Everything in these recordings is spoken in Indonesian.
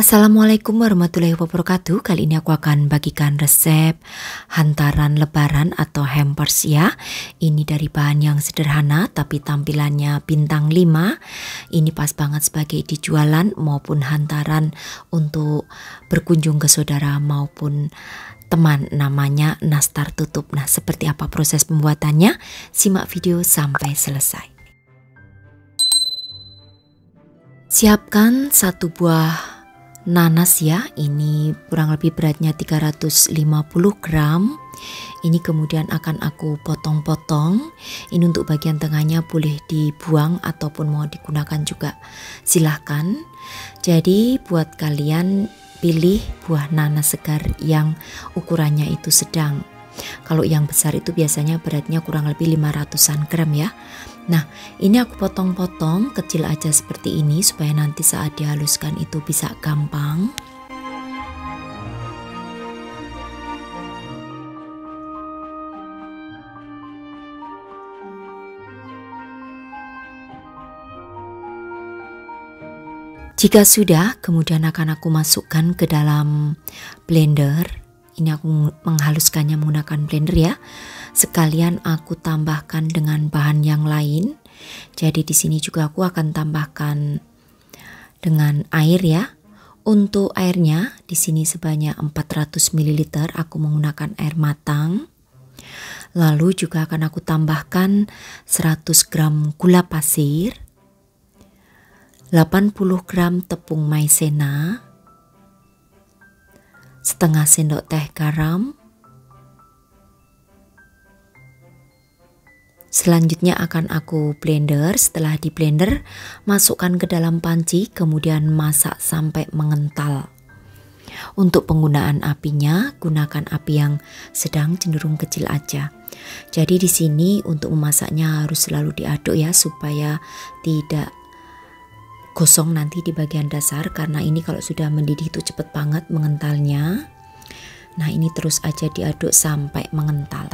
Assalamualaikum warahmatullahi wabarakatuh. Kali ini aku akan bagikan resep hantaran lebaran atau hampers ya. Ini dari bahan yang sederhana tapi tampilannya bintang 5. Ini pas banget sebagai dijualan maupun hantaran untuk berkunjung ke saudara maupun teman. Namanya nastar tutup. Nah, seperti apa proses pembuatannya? Simak video sampai selesai. Siapkan satu buah nanas ya, ini kurang lebih beratnya 350 gram. Ini kemudian akan aku potong-potong. Ini untuk bagian tengahnya boleh dibuang ataupun mau digunakan juga silahkan. Jadi buat kalian pilih buah nanas segar yang ukurannya itu sedang. Kalau yang besar itu biasanya beratnya kurang lebih 500-an gram ya. Nah, ini aku potong-potong kecil aja seperti ini supaya nanti saat dihaluskan itu bisa gampang. Jika sudah, kemudian akan aku masukkan ke dalam blender. Ini aku menghaluskannya menggunakan blender ya. Sekalian aku tambahkan dengan bahan yang lain. Jadi di sini juga aku akan tambahkan dengan air ya. Untuk airnya di sini sebanyak 400 ml aku menggunakan air matang. Lalu juga akan aku tambahkan 100 gram gula pasir, 80 gram tepung maizena, setengah sendok teh garam. Selanjutnya akan aku blender. Setelah di blender, masukkan ke dalam panci, kemudian masak sampai mengental. Untuk penggunaan apinya, gunakan api yang sedang, cenderung kecil aja. Jadi di sini untuk memasaknya harus selalu diaduk ya, supaya tidak gosong nanti di bagian dasar, karena ini kalau sudah mendidih itu cepet banget mengentalnya. Nah, ini terus aja diaduk sampai mengental.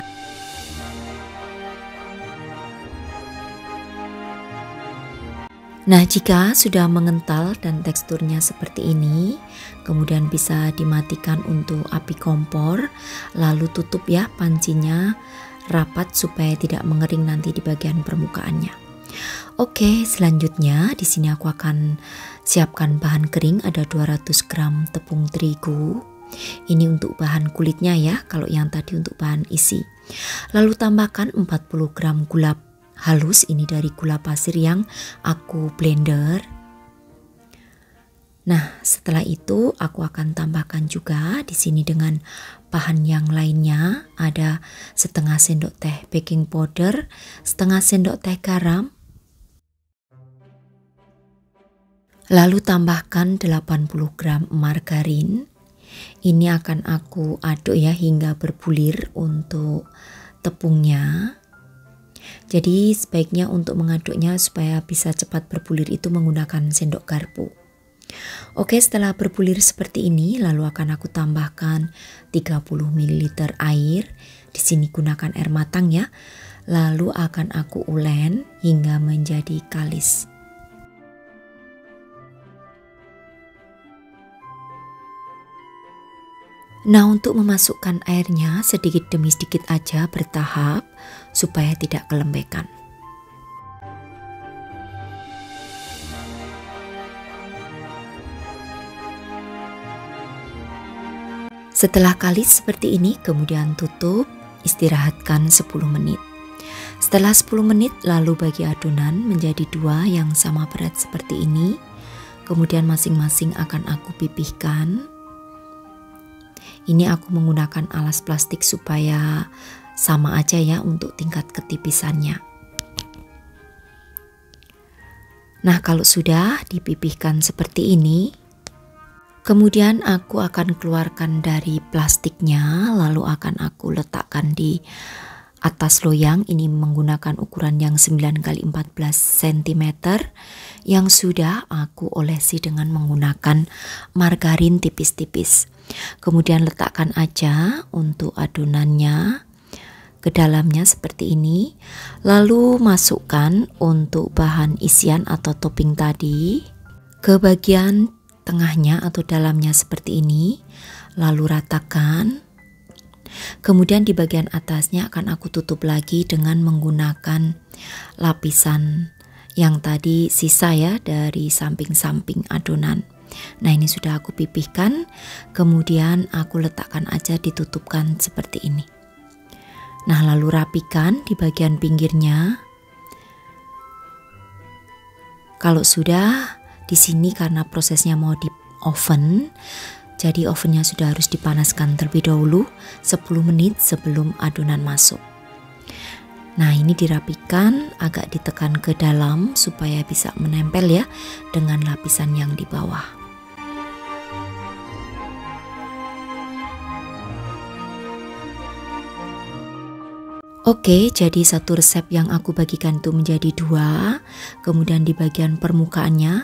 Nah, jika sudah mengental dan teksturnya seperti ini, kemudian bisa dimatikan untuk api kompor, lalu tutup ya pancinya rapat supaya tidak mengering nanti di bagian permukaannya. Oke, selanjutnya di sini aku akan siapkan bahan kering, ada 200 gram tepung terigu. Ini untuk bahan kulitnya ya, kalau yang tadi untuk bahan isi. Lalu tambahkan 40 gram gula halus, ini dari gula pasir yang aku blender. Nah, setelah itu aku akan tambahkan juga di sini dengan bahan yang lainnya, ada setengah sendok teh baking powder, setengah sendok teh garam. Lalu tambahkan 80 gram margarin. Ini akan aku aduk ya hingga berbulir untuk tepungnya. Jadi sebaiknya untuk mengaduknya supaya bisa cepat berbulir itu menggunakan sendok garpu. Oke, setelah berbulir seperti ini, lalu akan aku tambahkan 30 ml air. Di sini gunakan air matang ya. Lalu akan aku ulen hingga menjadi kalis. Nah, untuk memasukkan airnya sedikit demi sedikit aja bertahap supaya tidak kelembekan. Setelah kalis seperti ini, kemudian tutup, istirahatkan 10 menit. Setelah 10 menit, lalu bagi adonan menjadi 2 yang sama berat seperti ini. Kemudian masing-masing akan aku pipihkan. Ini aku menggunakan alas plastik supaya sama aja ya untuk tingkat ketipisannya. Nah, kalau sudah dipipihkan seperti ini, kemudian aku akan keluarkan dari plastiknya, lalu akan aku letakkan di atas loyang. Ini menggunakan ukuran yang 9x14 cm yang sudah aku olesi dengan menggunakan margarin tipis-tipis. Kemudian letakkan aja untuk adonannya ke dalamnya seperti ini. Lalu masukkan untuk bahan isian atau topping tadi ke bagian tengahnya atau dalamnya seperti ini, lalu ratakan. Kemudian di bagian atasnya akan aku tutup lagi dengan menggunakan lapisan yang tadi sisa ya dari samping-samping adonan. Nah, ini sudah aku pipihkan, kemudian aku letakkan aja, ditutupkan seperti ini. Nah, lalu rapikan di bagian pinggirnya. Kalau sudah, di sini karena prosesnya mau di oven, jadi ovennya sudah harus dipanaskan terlebih dahulu 10 menit sebelum adonan masuk. Nah, ini dirapikan, agak ditekan ke dalam supaya bisa menempel ya dengan lapisan yang di bawah. Oke, jadi satu resep yang aku bagikan itu menjadi 2. Kemudian di bagian permukaannya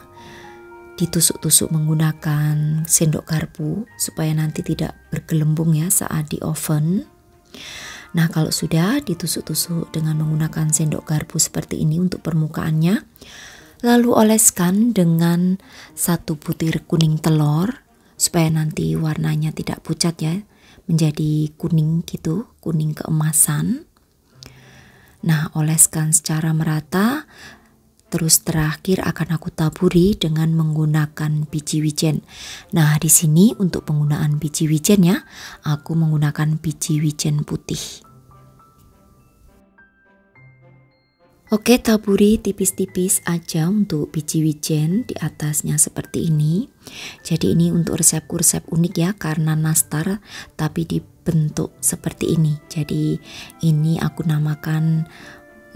ditusuk-tusuk menggunakan sendok garpu supaya nanti tidak bergelembung ya saat di oven. Nah, kalau sudah ditusuk-tusuk dengan menggunakan sendok garpu seperti ini untuk permukaannya, lalu oleskan dengan 1 butir kuning telur supaya nanti warnanya tidak pucat ya, menjadi kuning gitu, kuning keemasan. Nah, oleskan secara merata. Terus terakhir akan aku taburi dengan menggunakan biji wijen. Nah, di sini untuk penggunaan biji wijen ya, aku menggunakan biji wijen putih. Oke, taburi tipis-tipis aja untuk biji wijen di atasnya seperti ini. Jadi ini untuk resepku resep unik ya, karena nastar tapi dibentuk seperti ini. Jadi ini aku namakan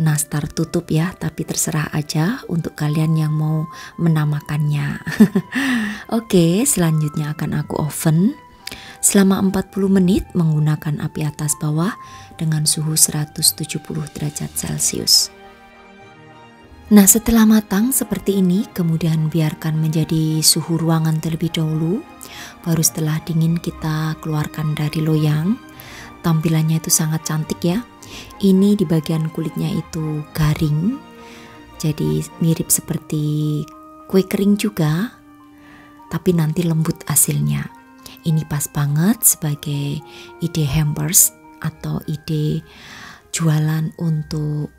nastar tutup ya, tapi terserah aja untuk kalian yang mau menamakannya. Oke, selanjutnya akan aku oven selama 40 menit menggunakan api atas bawah dengan suhu 170 derajat Celcius. Nah, setelah matang seperti ini, kemudian biarkan menjadi suhu ruangan terlebih dahulu. Baru setelah dingin kita keluarkan dari loyang. Tampilannya itu sangat cantik ya. Ini di bagian kulitnya itu garing, jadi mirip seperti kue kering juga, tapi nanti lembut hasilnya. Ini pas banget sebagai ide hampers atau ide jualan untuk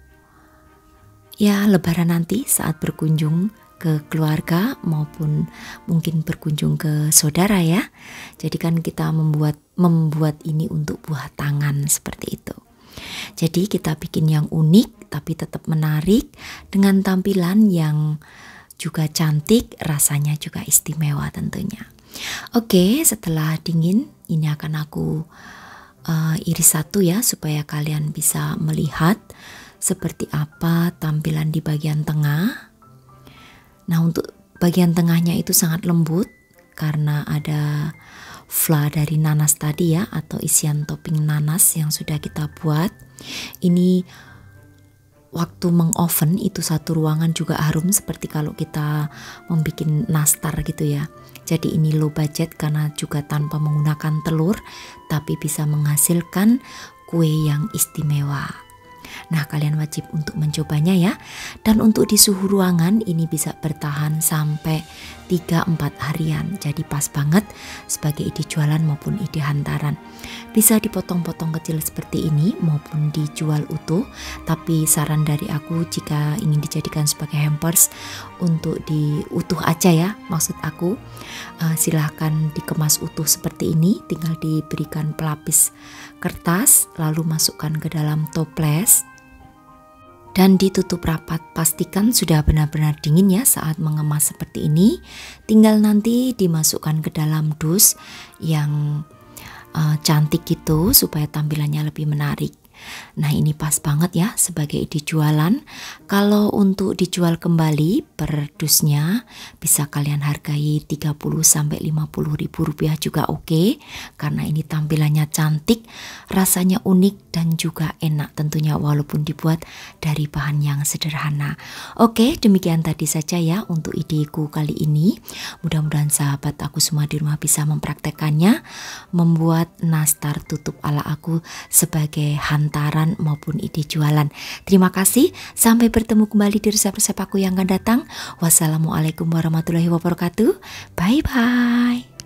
ya lebaran nanti saat berkunjung ke keluarga maupun mungkin berkunjung ke saudara ya. Jadi kan kita membuat ini untuk buah tangan seperti itu. Jadi kita bikin yang unik tapi tetap menarik dengan tampilan yang juga cantik, rasanya juga istimewa tentunya. Oke, setelah dingin ini akan aku iris satu ya supaya kalian bisa melihat seperti apa tampilan di bagian tengah. Nah, untuk bagian tengahnya itu sangat lembut karena ada fla dari nanas tadi ya, atau isian topping nanas yang sudah kita buat. Ini waktu mengoven itu satu ruangan juga harum seperti kalau kita membuat nastar gitu ya. Jadi ini low budget karena juga tanpa menggunakan telur, tapi bisa menghasilkan kue yang istimewa. Nah, kalian wajib untuk mencobanya ya. Dan untuk di suhu ruangan ini bisa bertahan sampai 3-4 harian. Jadi pas banget sebagai ide jualan maupun ide hantaran. Bisa dipotong-potong kecil seperti ini maupun dijual utuh. Tapi saran dari aku jika ingin dijadikan sebagai hampers untuk diutuh aja ya. Maksud aku silahkan dikemas utuh seperti ini. Tinggal diberikan pelapis kertas lalu masukkan ke dalam toples. Dan ditutup rapat, pastikan sudah benar-benar dingin ya saat mengemas seperti ini. Tinggal nanti dimasukkan ke dalam dus yang cantik gitu supaya tampilannya lebih menarik. Nah, ini pas banget ya sebagai ide jualan. Kalau untuk dijual kembali per dusnya bisa kalian hargai 30-50 ribu rupiah juga oke. Karena ini tampilannya cantik, rasanya unik dan juga enak tentunya walaupun dibuat dari bahan yang sederhana. Oke, demikian tadi saja ya untuk ideku kali ini. Mudah-mudahan sahabat aku semua di rumah bisa mempraktekannya, membuat nastar tutup ala aku sebagai hantaran saran maupun ide jualan. Terima kasih, sampai bertemu kembali di resep-resep aku yang akan datang. Wassalamualaikum warahmatullahi wabarakatuh. Bye bye.